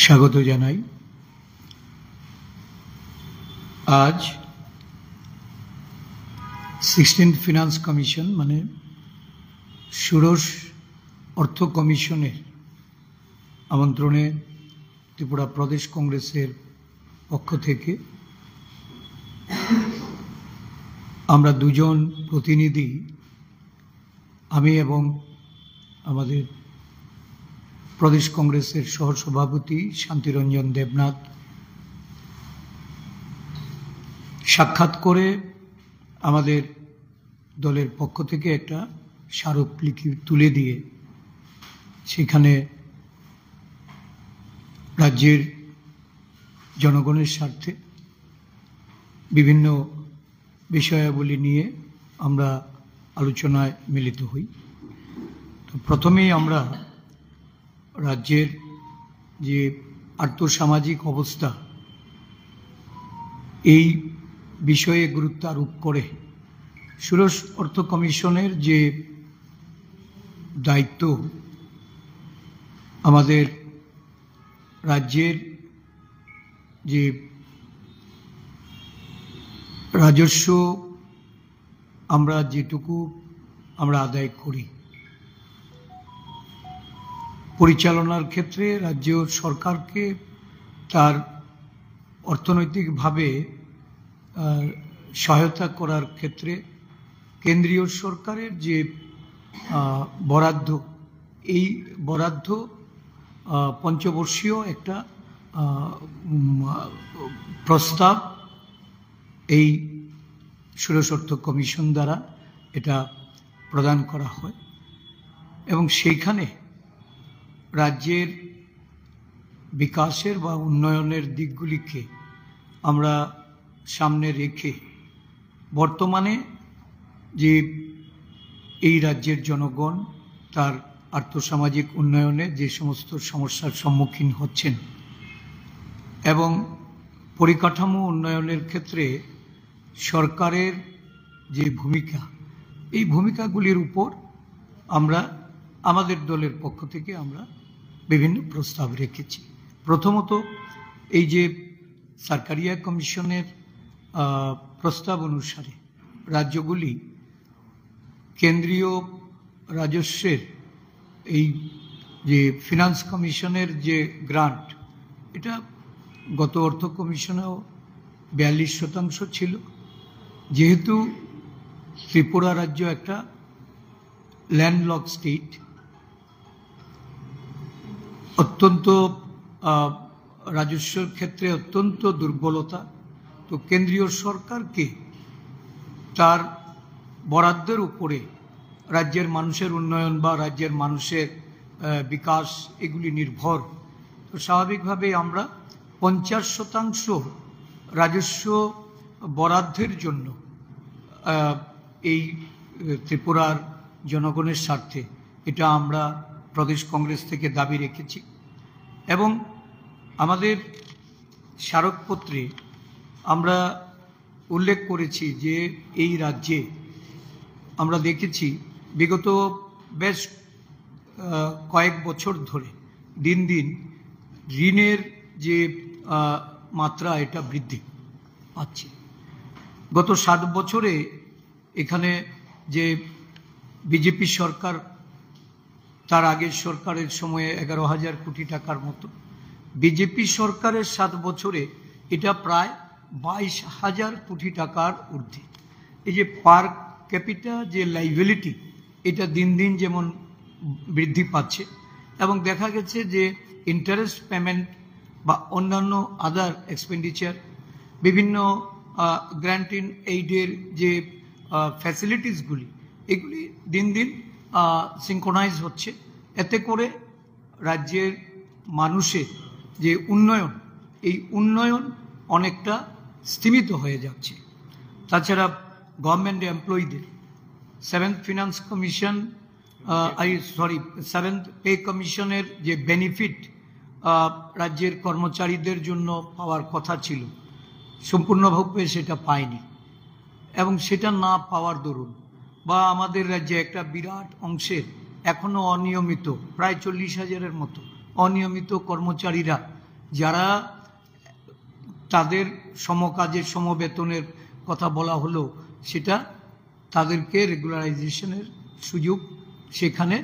স্বাগত জানাই। আজ 16th ফিনান্স কমিশন মানে ষোড়শ অর্থ কমিশনের আমন্ত্রণে ত্রিপুরা প্রদেশ কংগ্রেসের পক্ষ থেকে আমরা দুজন প্রতিনিধি, আমি এবং আমাদের প্রদেশ কংগ্রেসের সহসভাপতি শান্তিরঞ্জন দেবনাথ, সাক্ষাৎ করে আমাদের দলের পক্ষ থেকে একটা স্মারকলিপি তুলে দিয়ে সেখানে রাজ্যের জনগণের স্বার্থে বিভিন্ন বিষয়াবলী নিয়ে আমরা আলোচনায় মিলিত হই। তো প্রথমেই আমরা রাজ্যের যে আর্থসামাজিক অবস্থা এই বিষয়ে গুরুত্ব আরোপ করে ষোড়শ অর্থ কমিশনের যে দায়িত্ব, আমাদের রাজ্যের যে রাজস্ব আমরা যেটুকু আমরা আদায় করি, পরিচালনার ক্ষেত্রে রাজ্য সরকারকে তার অর্থনৈতিকভাবে সহায়তা করার ক্ষেত্রে কেন্দ্রীয় সরকারের যে বরাদ্দ, এই বরাদ্দ পঞ্চবর্ষীয় একটা প্রস্তাব এই ষোড়শ অর্থ কমিশন দ্বারা এটা প্রদান করা হয় এবং সেইখানে রাজ্যের বিকাশের বা উন্নয়নের দিকগুলিকে আমরা সামনে রেখে বর্তমানে যে এই রাজ্যের জনগণ তার আর্থসামাজিক উন্নয়নে যে সমস্ত সমস্যার সম্মুখীন হচ্ছেন এবং পরিকাঠামো উন্নয়নের ক্ষেত্রে সরকারের যে ভূমিকা, এই ভূমিকাগুলির উপর আমরা আমাদের দলের পক্ষ থেকে আমরা বিভিন্ন প্রস্তাব রেখেছি। প্রথমত, এই যে সরকারিয়া কমিশনের প্রস্তাব অনুসারে রাজ্যগুলি কেন্দ্রীয় রাজস্বের এই যে ফিনান্স কমিশনের যে গ্রান্ট, এটা গত অর্থ কমিশনেও 42% ছিল। যেহেতু ত্রিপুরা রাজ্য একটা ল্যান্ডলক স্টেট, অত্যন্ত রাজস্বের ক্ষেত্রে অত্যন্ত দুর্বলতা, তো কেন্দ্রীয় সরকারকে তার বরাদ্দের উপরে রাজ্যের মানুষের উন্নয়ন বা রাজ্যের মানুষের বিকাশ এগুলি নির্ভর। তো স্বাভাবিকভাবে আমরা 50% রাজস্ব বরাদ্দের জন্য এই ত্রিপুরার জনগণের স্বার্থে এটা আমরা প্রদেশ কংগ্রেস থেকে দাবি রেখেছি এবং আমাদের স্মারকপত্রে আমরা উল্লেখ করেছি যে এই রাজ্যে আমরা দেখেছি বিগত বেশ কয়েক বছর ধরে দিন দিন ঋণের যে মাত্রা এটা বৃদ্ধি পাচ্ছে। গত 7 বছরে এখানে যে বিজেপি সরকার, তার আগের সরকারের সময়ে 11,000 কোটি টাকার মতো, বিজেপি সরকারের 7 বছরে এটা প্রায় 22,000 কোটি টাকার ঊর্ধ্বে। এই যে পার ক্যাপিটা যে লাইবিলিটি, এটা দিন দিন যেমন বৃদ্ধি পাচ্ছে এবং দেখা গেছে যে ইন্টারেস্ট পেমেন্ট বা অন্যান্য আদার এক্সপেন্ডিচার, বিভিন্ন গ্র্যান্ট ইন এইডের যে ফ্যাসিলিটিসগুলি, এগুলি দিন দিন সিনক্রোনাইজ হচ্ছে। এতে করে রাজ্যের মানুষের যে উন্নয়ন, এই উন্নয়ন অনেকটা স্থিমিত হয়ে যাচ্ছে। তাছাড়া গভর্নমেন্ট এমপ্লয়ীদের 7th finance commission seventh pay কমিশনের যে বেনিফিট রাজ্যের কর্মচারীদের জন্য পাওয়ার কথা ছিল, সম্পূর্ণভাবে সেটা পায়নি এবং সেটা না পাওয়ার দরুন বা আমাদের রাজ্যে একটা বিরাট অংশের এখনো অনিয়মিত, প্রায় 40,000-এর মতো অনিয়মিত কর্মচারীরা যারা তাদের সমকাজে সমবেতনের কথা বলা হলো, সেটা তাদেরকে রেগুলারাইজেশনের সুযোগ সেখানে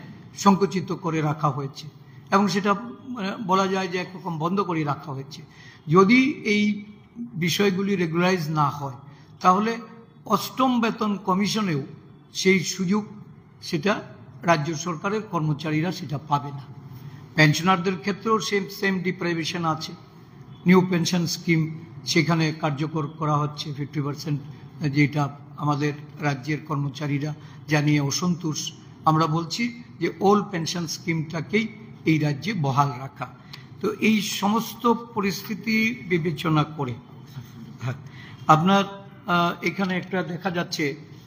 সংকুচিত করে রাখা হয়েছে এবং সেটা বলা যায় যে একরকম বন্ধ করে রাখা হয়েছে। যদি এই বিষয়গুলি রেগুলারাইজ না হয় তাহলে অষ্টম বেতন কমিশনেও সেই সুযোগ সেটা রাজ্য সরকারের কর্মচারীরা সেটা পাবে না। পেনশনারদের ক্ষেত্রেও সেম ডিপ্রাইভেশন আছে। নিউ পেনশন স্কিম সেখানে কার্যকর করা হচ্ছে 50%, যেটা আমাদের রাজ্যের কর্মচারীরা জানিয়ে অসন্তোষ। আমরা বলছি যে ওল্ড পেনশন স্কিমটাকেই এই রাজ্যে বহাল রাখা। তো এই সমস্ত পরিস্থিতি বিবেচনা করে আপনার এখানে একটা দেখা যাচ্ছে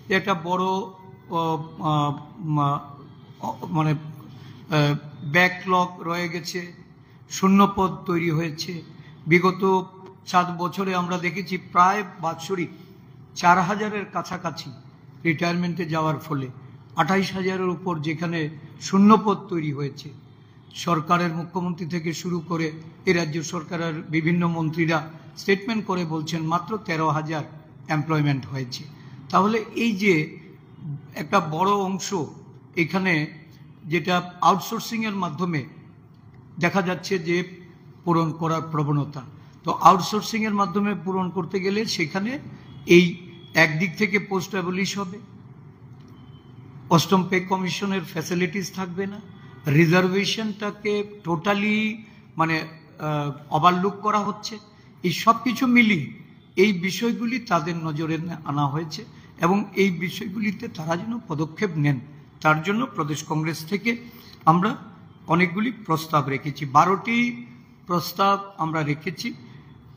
যে একটা বড় মানে ব্যাকলগ রয়ে গেছে, শূন্যপদ তৈরি হয়েছে। বিগত 7 বছরে আমরা দেখেছি প্রায় বাৎসরিক 4000-এর কাছাকাছি রিটায়ারমেন্টে যাওয়ার ফলে 28,000-এর উপর যেখানে শূন্যপদ তৈরি হয়েছে। সরকারের মুখ্যমন্ত্রী থেকে শুরু করে এই রাজ্য সরকারের বিভিন্ন মন্ত্রীরা স্টেটমেন্ট করে বলছেন মাত্র 13,000 এমপ্লয়মেন্ট হয়েছে। তাহলে এই যে একটা বড় অংশ এখানে যেটা আউটসোর্সিংয়ের মাধ্যমে দেখা যাচ্ছে যে পূরণ করার প্রবণতা, তো আউটসোর্সিংয়ের মাধ্যমে পূরণ করতে গেলে সেখানে এই একদিক থেকে পোস্ট অ্যাবলিশ হবে, অষ্টম পে কমিশনের ফ্যাসিলিটিস থাকবে না, রিজার্ভেশনটাকে টোটালি মানে ওভারলুক করা হচ্ছে। এই সব কিছু মিলিয়ে এই বিষয়গুলি তাদের নজরে আনা হয়েছে এবং এই বিষয়গুলিতে তারা যেন পদক্ষেপ নেন তার জন্য প্রদেশ কংগ্রেস থেকে আমরা অনেকগুলি প্রস্তাব রেখেছি। 12টি প্রস্তাব আমরা রেখেছি।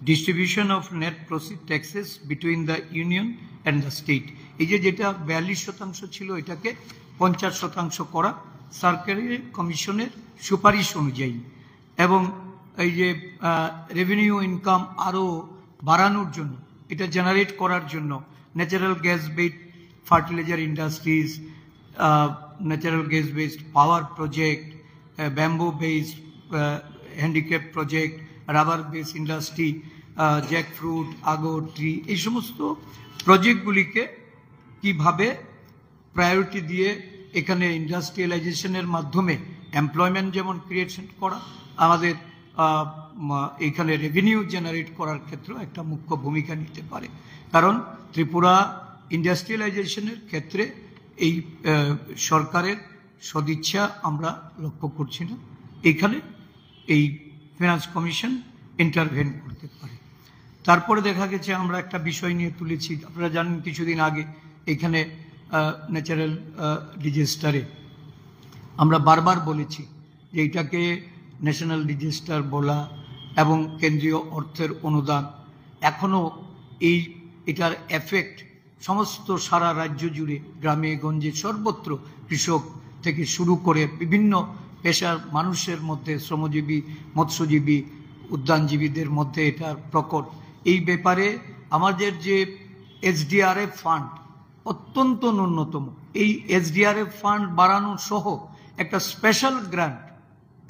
Distribution of net proceed taxes between the union and the state, এই যেটা 42% ছিল এটাকে 50% করা সরকারি কমিশনের সুপারিশ অনুযায়ী, এবং এই যে রেভিনিউ ইনকাম আরও বাড়ানোর জন্য, এটা জেনারেট করার জন্য natural gas based fertilizer industries, natural gas based power project, bamboo based handicraft project, rubber base industry, jackfruit, আগর ট্রি, এই সমস্ত প্রজেক্টগুলিকে কিভাবে প্রায়োরিটি দিয়ে এখানে ইন্ডাস্ট্রিয়ালাইজেশনের মাধ্যমে এমপ্লয়মেন্ট যেমন ক্রিয়েশন করা, আমাদের এখানে রেভিনিউ জেনারেট করার ক্ষেত্রে একটা মুখ্য ভূমিকা নিতে পারে। কারণ ত্রিপুরা ইন্ডাস্ট্রিয়ালাইজেশনের ক্ষেত্রে এই সরকারের সদিচ্ছা আমরা লক্ষ্য করছি না, এখানে এই ফিনান্স কমিশন ইন্টারভেন করতে পারে। তারপরে দেখা গেছে আমরা একটা বিষয় নিয়ে তুলেছি, আপনারা জানেন কিছুদিন আগে এখানে ন্যাচারাল ডিজাস্টারে আমরা বারবার বলেছি যে এটাকে ন্যাশনাল ডিজাস্টার বলা এবং কেন্দ্রীয় অর্থের অনুদান, এখনও এটার এফেক্ট সমস্ত সারা রাজ্য জুড়ে গ্রামে গঞ্জে সর্বত্র কৃষক থেকে শুরু করে বিভিন্ন পেশার মানুষের মধ্যে, শ্রমজীবী, মৎস্যজীবী, উদ্যানজীবীদের মধ্যে এটার প্রকট। এই ব্যাপারে আমাদের যে এসডিআরএফ ফান্ড অত্যন্ত ন্যূনতম, এই এসডিআরএফ ফান্ড বাড়ানো সহ একটা স্পেশাল গ্র্যান্ট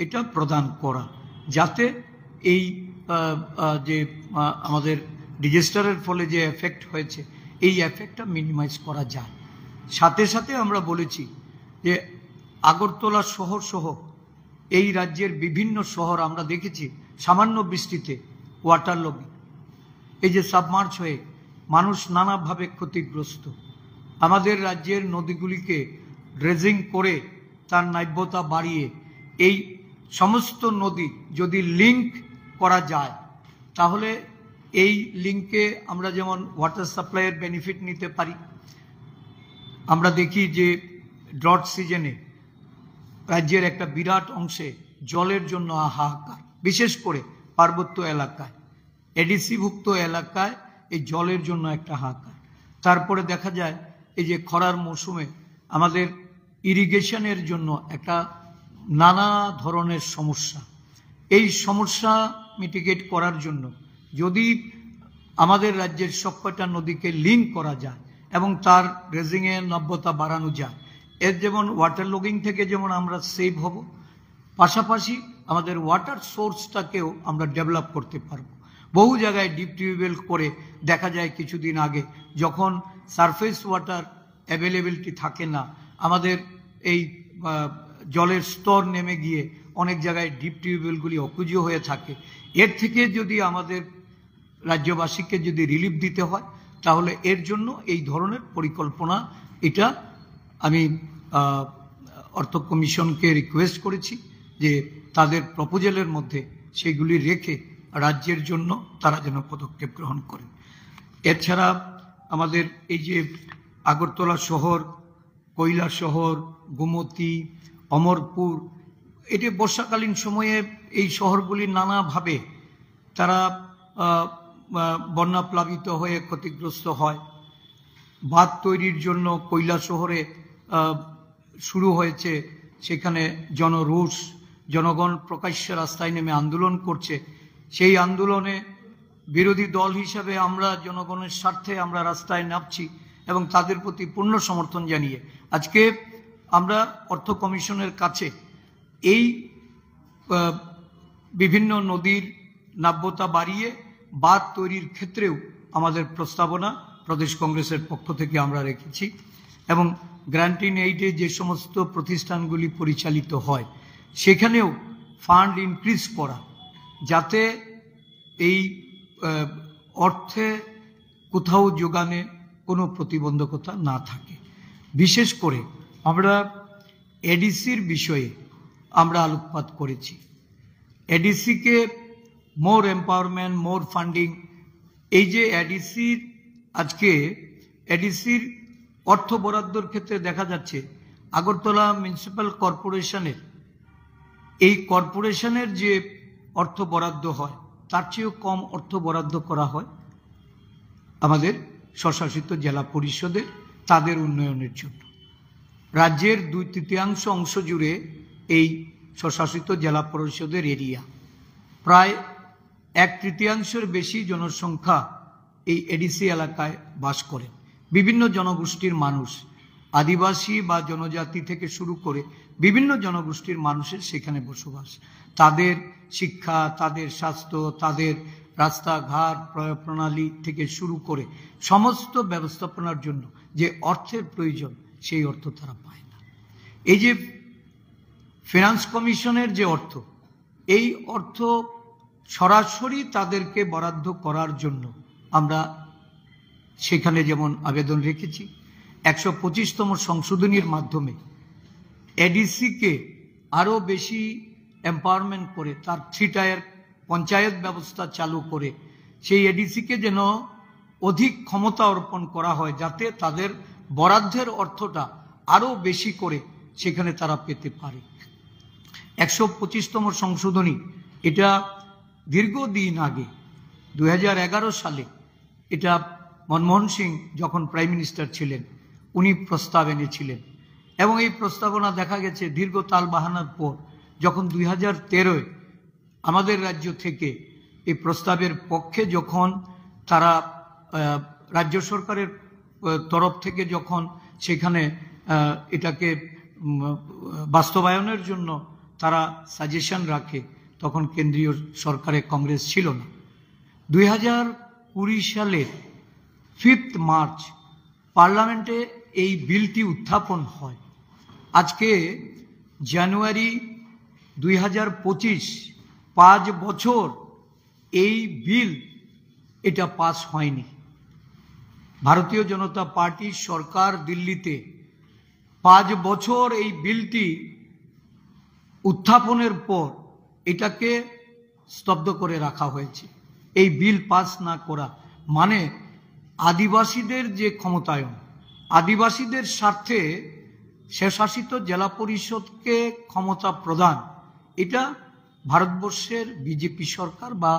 এটা প্রদান করা, যাতে এই যে আমাদের ডিজাস্টারের ফলে যে এফেক্ট হয়েছে এই এফেক্টটা মিনিমাইজ করা যায়। সাথে সাথে আমরা বলেছি যে আগরতলা শহর সহ এই রাজ্যের বিভিন্ন শহর আমরা দেখেছি সামান্য বৃষ্টিতে ওয়াটার লগিং, এই যে সাবমার্জ হয়ে মানুষ নানাভাবে ক্ষতিগ্রস্ত। আমাদের রাজ্যের নদীগুলিকে ড্রেজিং করে তার নাব্যতা বাড়িয়ে এই সমস্ত নদী যদি লিঙ্ক করা যায় তাহলে এই লিঙ্কে আমরা যেমন ওয়াটার সাপ্লাইয়ের বেনিফিট নিতে পারি। আমরা দেখি যে ড্রট সিজনে রাজ্যের একটা বিরাট অংশে জলের জন্য হাহাকার, বিশেষ করে পার্বত্য এলাকায়, এডিসিভুক্ত এলাকায় এই জলের জন্য একটা হাহাকার। তারপরে দেখা যায় এই যে খরার মৌসুমে আমাদের ইরিগেশনের জন্য একটা নানা ধরনের সমস্যা। এই সমস্যা মিটিগেট করার জন্য যদি আমাদের রাজ্যের সবকটা নদীকে লিঙ্ক করা যায় এবং তার ড্রেজিংয়ের নাব্যতা বাড়ানো যায়, এর যেমন ওয়াটার লগিং থেকে যেমন আমরা সেভ হব, পাশাপাশি আমাদের ওয়াটার সোর্সটাকেও আমরা ডেভেলপ করতে পারবো। বহু জায়গায় ডিপ টিউবওয়েল করে দেখা যায় কিছুদিন আগে যখন সারফেস ওয়াটার অ্যাভেলেবিলিটি থাকে না, আমাদের এই জলের স্তর নেমে গিয়ে অনেক জায়গায় ডিপ টিউবওয়েলগুলি অকুজ হয়ে থাকে। এর থেকে যদি আমাদের রাজ্যবাসীকে যদি রিলিফ দিতে হয় তাহলে এর জন্য এই ধরনের পরিকল্পনা, এটা আমি অর্থ কমিশনকে রিকোয়েস্ট করেছি যে তাদের প্রপোজালের মধ্যে সেগুলি রেখে রাজ্যের জন্য তারা যেন পদক্ষেপ গ্রহণ করেন। এছাড়া আমাদের এই যে আগরতলা শহর, কৈলা শহর, গোমতী, অমরপুর, এটি বর্ষাকালীন সময়ে এই শহরগুলি নানাভাবে তারা বন্যা প্লাবিত হয়ে ক্ষতিগ্রস্ত হয়। বাঁধ তৈরির জন্য কৈলা শহরে শুরু হয়েছে, সেখানে জনরোষ, জনগণ প্রকাশ্যে রাস্তায় নেমে আন্দোলন করছে। সেই আন্দোলনে বিরোধী দল হিসাবে আমরা জনগণের স্বার্থে আমরা রাস্তায় নামছি এবং তাদের প্রতি পূর্ণ সমর্থন জানিয়ে আজকে আমরা অর্থ কমিশনের কাছে এই বিভিন্ন নদীর নাব্যতা বাড়িয়ে বাঁধ তৈরির ক্ষেত্রেও আমাদের প্রস্তাবনা প্রদেশ কংগ্রেসের পক্ষ থেকে আমরা রেখেছি এবং গ্র্যান্ট ইন এইডে যে সমস্ত প্রতিষ্ঠানগুলি পরিচালিত হয় সেখানেও ফান্ড ইনক্রিজ করা, যাতে এই অর্থে কোথাও যোগানে কোনো প্রতিবন্ধকতা না থাকে। বিশেষ করে আমরা এডিসির বিষয়ে আমরা আলোকপাত করেছি। এডিসিকে মোর এম্পাওয়ারমেন্ট, মোর ফান্ডিং, এই যে এডিসির আজকে এডিসির অর্থ বরাদ্দর ক্ষেত্রে দেখা যাচ্ছে আগরতলা মিউনিসিপ্যাল কর্পোরেশনের এই কর্পোরেশনের যে অর্থ বরাদ্দ হয় তার চেয়েও কম অর্থ বরাদ্দ করা হয় আমাদের স্বশাসিত জেলা পরিষদের তাদের উন্নয়নের জন্য। রাজ্যের 2/3 অংশ জুড়ে এই স্বশাসিত জেলা পরিষদের এরিয়া, প্রায় 1/3 বেশি জনসংখ্যা এই এডিসি এলাকায় বাস করেন। বিভিন্ন জনগোষ্ঠীর মানুষ, আদিবাসী বা জনজাতি থেকে শুরু করে বিভিন্ন জনগোষ্ঠীর মানুষের সেখানে বসবাস। তাদের শিক্ষা, তাদের স্বাস্থ্য, তাদের রাস্তাঘাট প্রণালী থেকে শুরু করে সমস্ত ব্যবস্থাপনার জন্য যে অর্থের প্রয়োজন সেই অর্থ তারা পায় না। এই যে ফিনান্স কমিশনের যে অর্থ, এই অর্থ সরাসরি তাদেরকে বরাদ্দ করার জন্য আমরা সেখানে যেমন আবেদন রেখেছি 125তম সংশোধনীর মাধ্যমে এডিসিকে আরও বেশি এম্পাওয়ারমেন্ট করে তার 3 টায়ার পঞ্চায়েত ব্যবস্থা চালু করে সেই এডিসিকে যেন অধিক ক্ষমতা অর্পণ করা হয়, যাতে তাদের বরাদ্দের অর্থটা আরও বেশি করে সেখানে তারা পেতে পারে। 125তম সংশোধনী এটা দীর্ঘদিন আগে 2011 সালে এটা মনমোহন সিং যখন প্রাইম মিনিস্টার ছিলেন উনি প্রস্তাব এনেছিলেন এবং এই প্রস্তাবনা দেখা গেছে দীর্ঘ তালবাহানার পর যখন 2013 আমাদের রাজ্য থেকে এই প্রস্তাবের পক্ষে যখন তারা রাজ্য সরকারের তরফ থেকে যখন সেখানে এটাকে বাস্তবায়নের জন্য তারা সাজেশন রাখে, তখন কেন্দ্রীয় সরকারে কংগ্রেস ছিল না। 2020 সালের 5 মার্চ পার্লামেন্টে এই বিলটি উত্থাপন হয়। আজকে জানুয়ারি 2025, 5 বছর এই বিল এটা পাস হয়নি। ভারতীয় জনতা পার্টির সরকার দিল্লিতে 5 বছর এই বিলটি উত্থাপনের পর এটাকে স্তব্ধ করে রাখা হয়েছে। এই বিল পাস না করা মানে আদিবাসীদের যে ক্ষমতায়ন, আদিবাসীদের স্বার্থে স্বশাসিত জেলা পরিষদকে ক্ষমতা প্রদান, এটা ভারতবর্ষের বিজেপি সরকার বা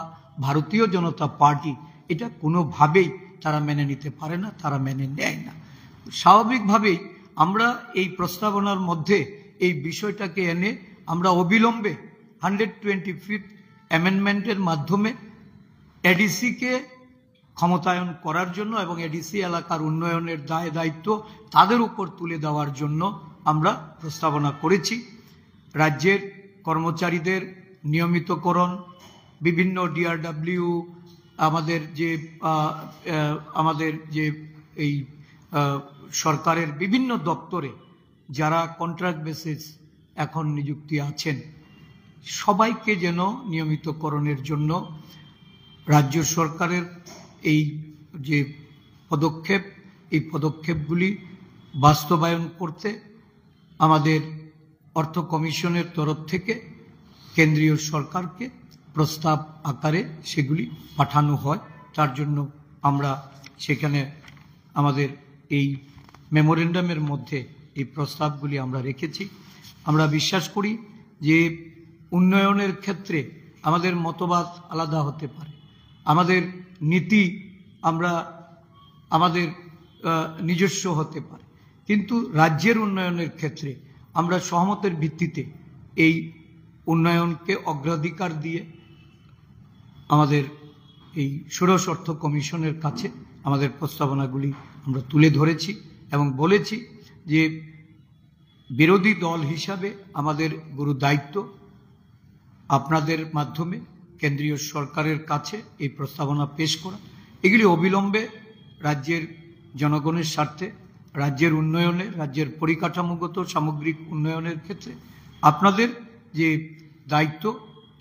ভারতীয় জনতা পার্টি এটা কোনোভাবেই তারা মেনে নিতে পারে না, তারা মেনে নেয় না। স্বাভাবিকভাবেই আমরা এই প্রস্তাবনার মধ্যে এই বিষয়টাকে এনে আমরা অবিলম্বে 125th অ্যামেন্ডমেন্টের মাধ্যমে এডিসিকে ক্ষমতায়ন করার জন্য এবং এডিসি এলাকার উন্নয়নের দায় দায়িত্ব তাদের উপর তুলে দেওয়ার জন্য আমরা প্রস্তাবনা করেছি। রাজ্যের কর্মচারীদের নিয়মিতকরণ, বিভিন্ন ডিআরডব্লিউ, আমাদের যে এই সরকারের বিভিন্ন দপ্তরে যারা কন্ট্রাক্ট বেসিস এখন নিযুক্তি আছেন, সবাইকে যেন নিয়মিতকরণের জন্য রাজ্য সরকারের এই যে পদক্ষেপ, এই পদক্ষেপগুলি বাস্তবায়ন করতে আমাদের অর্থ কমিশনের তরফ থেকে কেন্দ্রীয় সরকারকে প্রস্তাব আকারে সেগুলি পাঠানো হয়। তার জন্য আমরা সেখানে আমাদের এই মেমোরেন্ডামের মধ্যে এই প্রস্তাবগুলি আমরা রেখেছি। আমরা বিশ্বাস করি যে উন্নয়নের ক্ষেত্রে আমাদের মতবাদ আলাদা হতে পারে, আমাদের নীতি আমাদের নিজস্ব হতে পারে, কিন্তু রাজ্যের উন্নয়নের ক্ষেত্রে আমরা সহমতের ভিত্তিতে এই উন্নয়নকে অগ্রাধিকার দিয়ে আমাদের এই ষোড়শ অর্থ কমিশনের কাছে আমাদের প্রস্তাবনাগুলি আমরা তুলে ধরেছি এবং বলেছি যে বিরোধী দল হিসাবে আমাদের গুরু দায়িত্ব আপনাদের মাধ্যমে কেন্দ্রীয় সরকারের কাছে এই প্রস্তাবনা পেশ করা। এগুলি অবিলম্বে রাজ্যের জনগণের স্বার্থে, রাজ্যের উন্নয়নে, রাজ্যের পরিকাঠামোগত সামগ্রিক উন্নয়নের ক্ষেত্রে আপনাদের যে দায়িত্ব,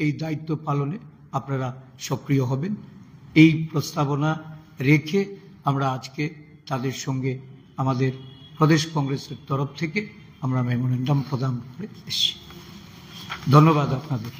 এই দায়িত্ব পালনে আপনারা সক্রিয় হবেন। এই প্রস্তাবনা রেখে আমরা আজকে তাদের সঙ্গে আমাদের প্রদেশ কংগ্রেসের তরফ থেকে আমরা মেমোরেন্ডাম প্রদান করে এসেছি। ধন্যবাদ আপনাদের।